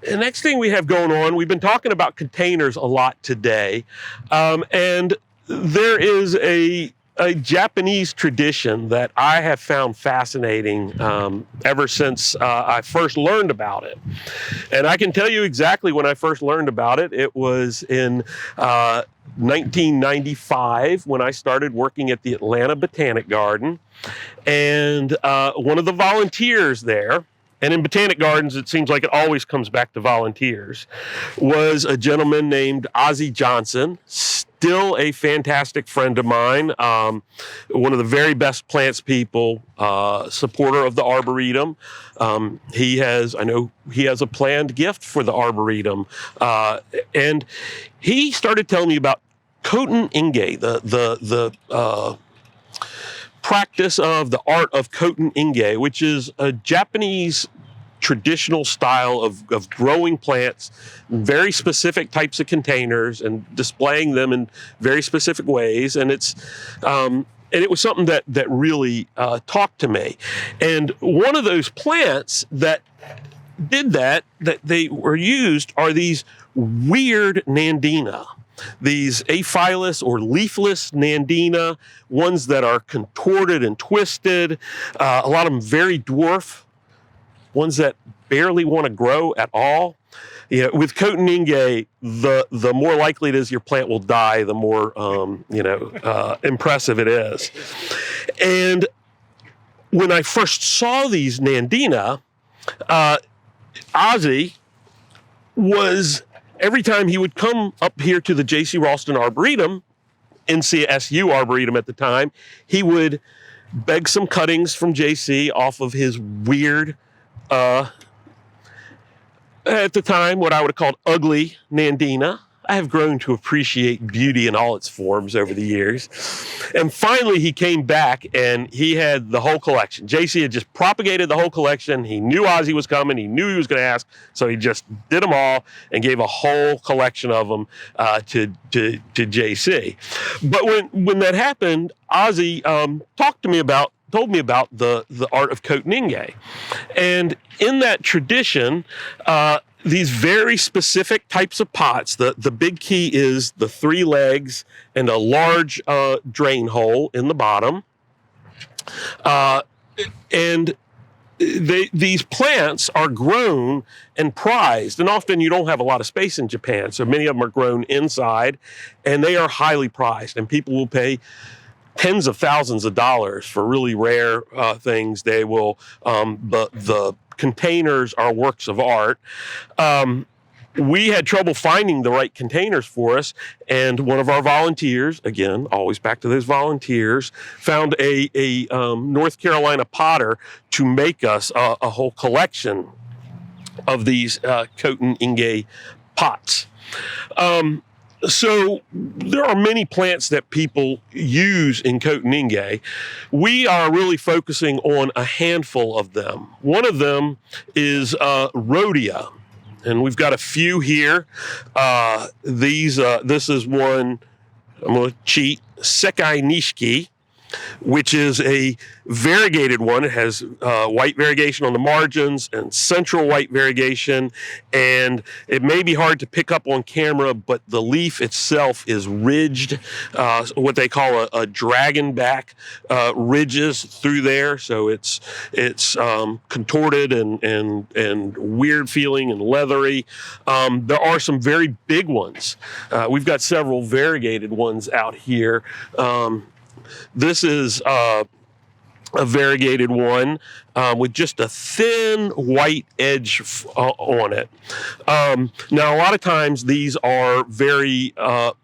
the next thing we have going on, we've been talking about containers a lot today, and there is a Japanese tradition that I have found fascinating ever since I first learned about it. And I can tell you exactly when I first learned about it. It was in 1995 when I started working at the Atlanta Botanic Garden. And one of the volunteers there, and in Botanic Gardens, it seems like it always comes back to volunteers, was a gentleman named Ozzie Johnson, still a fantastic friend of mine, one of the very best plants people, supporter of the Arboretum. I know he has a planned gift for the Arboretum. And he started telling me about Koten Engei, the practice of the art of Koten Engei, which is a Japanese traditional style of growing plants in very specific types of containers and displaying them in very specific ways. And it was something that really talked to me. And one of those plants that did that they were used are these weird Nandina. These aphyllous or leafless Nandina, ones that are contorted and twisted, a lot of them very dwarf, ones that barely want to grow at all. With Koten Engei, the more likely it is your plant will die, the more impressive it is. And when I first saw these Nandina, Ozzie was, every time he would come up here to the J.C. Raulston Arboretum, NCSU Arboretum at the time, he would beg some cuttings from J.C. off of his weird, at the time, what I would have called ugly Nandina. I have grown to appreciate beauty in all its forms over the years. And finally, he came back and he had the whole collection. JC had just propagated the whole collection. He knew Ozzie was coming. He knew he was going to ask. So he just did them all and gave a whole collection of them to JC. But when that happened, Ozzie told me about the art of Koten Engei. And in that tradition, these very specific types of pots, the big key is the 3 legs and a large drain hole in the bottom. And these plants are grown and prized, and often you don't have a lot of space in Japan, so many of them are grown inside, and they are highly prized, and people will pay tens of thousands of dollars for really rare things. They will, the containers are works of art. We had trouble finding the right containers for us, and one of our volunteers, again, always back to those volunteers, found a North Carolina potter to make us a whole collection of these Koten Engei pots. So there are many plants that people use in Koten Engei. We are really focusing on a handful of them. One of them is rhodia, and we've got a few here. This is one, I'm going to cheat, Sekai Nishiki, which is a variegated one. It has white variegation on the margins and central white variegation, and it may be hard to pick up on camera, but the leaf itself is ridged, what they call a dragon back ridges through there, so it's contorted and weird feeling and leathery. There are some very big ones. We've got several variegated ones out here. This is a variegated one with just a thin white edge on it. Now, a lot of times these are very, Koten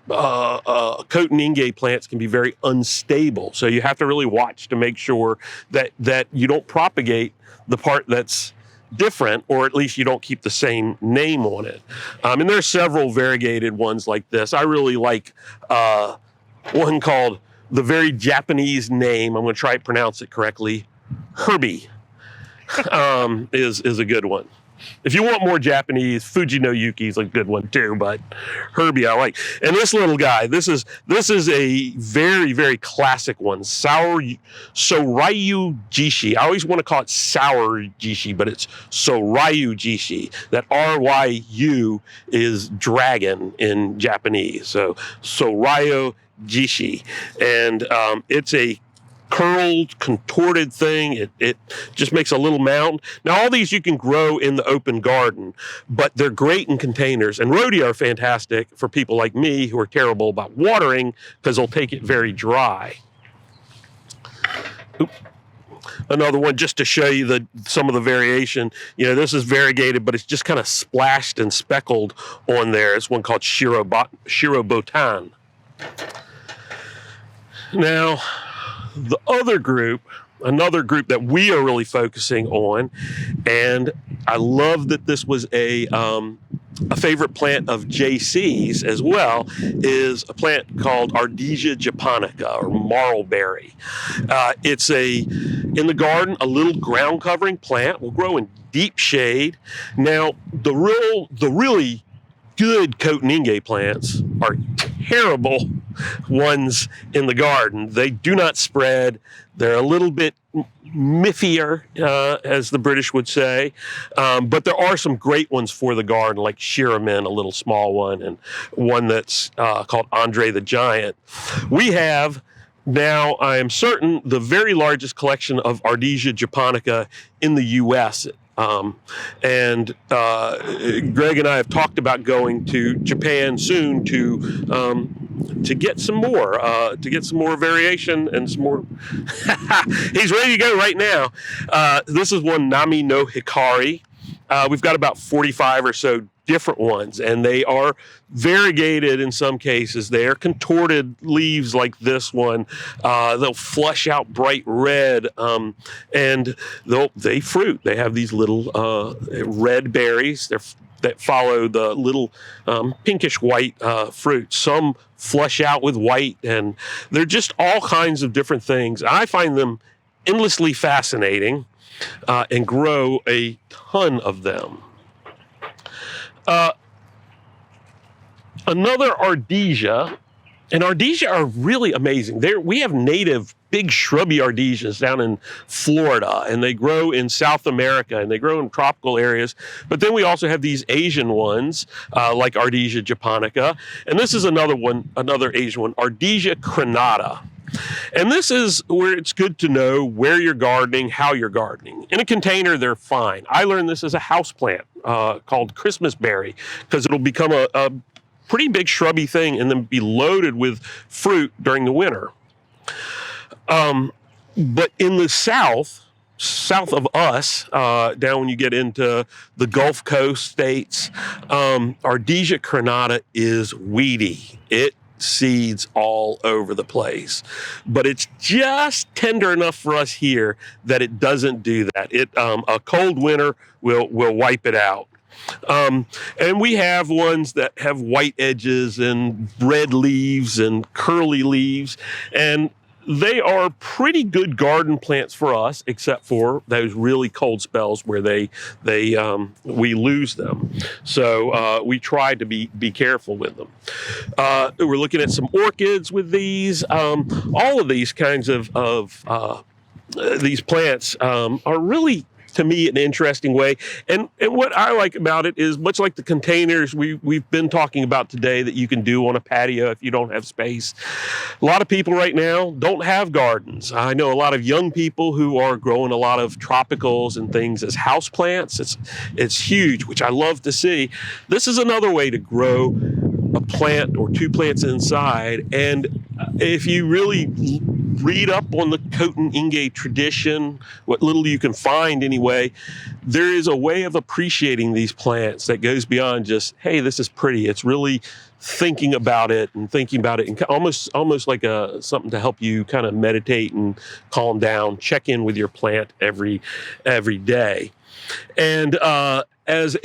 Engei plants can be very unstable. So you have to really watch to make sure that you don't propagate the part that's different, or at least you don't keep the same name on it. And there are several variegated ones like this. I really like one called, the very Japanese name, I'm going to try to pronounce it correctly, Herbie. is a good one. If you want more Japanese, Fuji no Yuki is a good one too, but Herbie I like. And this little guy, this is a very, very classic one. Soryu Jishi. I always want to call it Sour Jishi, but it's Soryu Jishi. That RYU is dragon in Japanese. So Soryu Jishi. And it's a curled, contorted thing. It just makes a little mound. Now, all these you can grow in the open garden, but they're great in containers. And rhodia are fantastic for people like me who are terrible about watering because they'll take it very dry. Oop. Another one just to show you some of the variation. You know, this is variegated, but it's just kind of splashed and speckled on there. It's one called Shirobotan. Now, the other group, another group that we are really focusing on, and I love that this was a favorite plant of JC's as well, is a plant called Ardisia japonica, or marlberry. It's in the garden, a little ground covering plant, will grow in deep shade. Now, the really good Koten Engei plants are terrible ones in the garden. They do not spread. They're a little bit miffier, as the British would say. But there are some great ones for the garden, like Shiramen, a little small one, and one that's called Andre the Giant. We have now, I am certain, the very largest collection of Ardisia japonica in the U.S. And Greg and I have talked about going to Japan soon to get some more variation and some more. He's ready to go right now. This is one Nami no Hikari. We've got about 45 or so different ones, and they are variegated in some cases. They are contorted leaves like this one. They'll flush out bright red, and they fruit. They have these little red berries that follow the little pinkish white fruit. Some flush out with white, and they're just all kinds of different things. I find them endlessly fascinating, and grow a ton of them. Another Ardisia, and Ardisia are really amazing. We have native big shrubby Ardisias down in Florida, and they grow in South America, and they grow in tropical areas. But then we also have these Asian ones, like Ardisia japonica. And this is another Asian one, Ardisia crenata. And this is where it's good to know where you're gardening, how you're gardening. In a container, they're fine. I learned this as a house plant called Christmas berry, because it'll become a pretty big shrubby thing and then be loaded with fruit during the winter. But in the south of us, down when you get into the Gulf Coast states, Ardisia crenata is weedy. It seeds all over the place, but it's just tender enough for us here that it doesn't do that. A cold winter will wipe it out. And we have ones that have white edges and red leaves and curly leaves, and they are pretty good garden plants for us, except for those really cold spells where we lose them. So we try to be careful with them. We're looking at some orchids with these. All of these kinds of these plants are really, to me, an interesting way. And what I like about it is, much like the containers we've been talking about today that you can do on a patio if you don't have space, a lot of people right now don't have gardens. I know a lot of young people who are growing a lot of tropicals and things as house plants. It's huge, which I love to see. This is another way to grow a plant or two plants inside. And if you really read up on the Koten Engei tradition, what little you can find anyway, there is a way of appreciating these plants that goes beyond just, hey, this is pretty. It's really thinking about it and almost like something to help you kind of meditate and calm down, check in with your plant every day. And as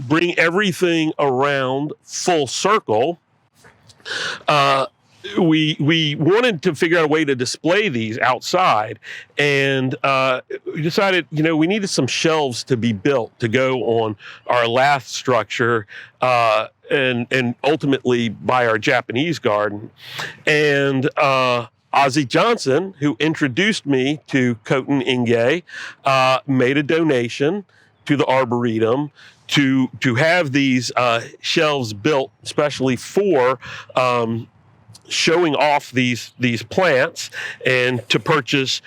bring everything around full circle, we wanted to figure out a way to display these outside, and we decided, we needed some shelves to be built to go on our lath structure, and ultimately by our Japanese garden. And Ozzie Johnson, who introduced me to Koten Engei, made a donation to the Arboretum to have these shelves built especially for showing off these plants, and to purchase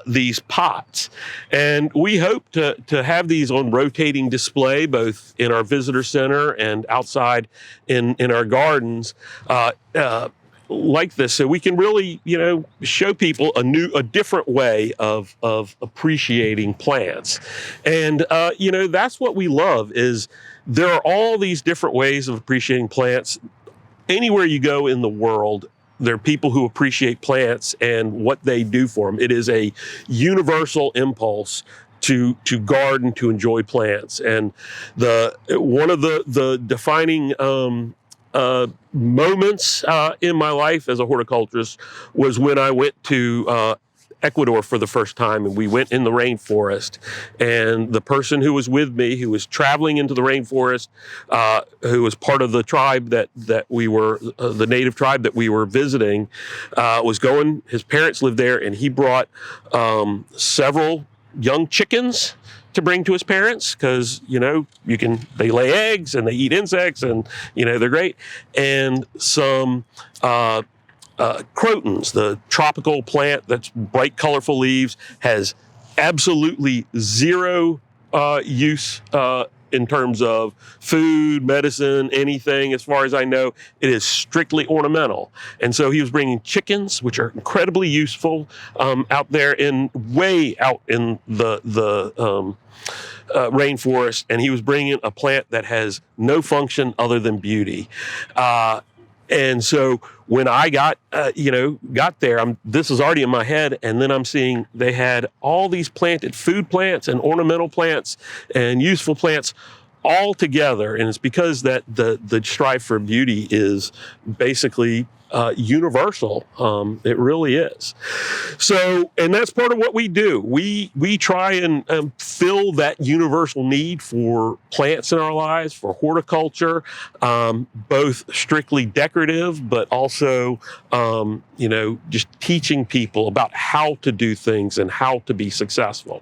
these pots. And we hope to have these on rotating display both in our visitor center and outside in our gardens like this, so we can really show people a different way of appreciating plants. And that's what we love, is there are all these different ways of appreciating plants. Anywhere you go in the world, there are people who appreciate plants and what they do for them. It is a universal impulse to garden, to enjoy plants. And one of the defining moments in my life as a horticulturist was when I went to Ecuador for the first time, and we went in the rainforest, and the person who was with me, who was traveling into the rainforest, who was part of the tribe that we were, the native tribe that we were visiting, was going, his parents lived there, and he brought several young chickens to bring to his parents, because they lay eggs and they eat insects, and they're great, and some crotons, the tropical plant that's bright, colorful leaves, has absolutely zero use in terms of food, medicine, anything. As far as I know, it is strictly ornamental. And so he was bringing chickens, which are incredibly useful out there way out in the rainforest, and he was bringing a plant that has no function other than beauty. And so when I got there, this is already in my head, and then I'm seeing they had all these planted food plants and ornamental plants and useful plants all together, and it's because that the strive for beauty is basically universal. It really is. So, and that's part of what we do. We try and fill that universal need for plants in our lives, for horticulture, both strictly decorative, but also, just teaching people about how to do things and how to be successful.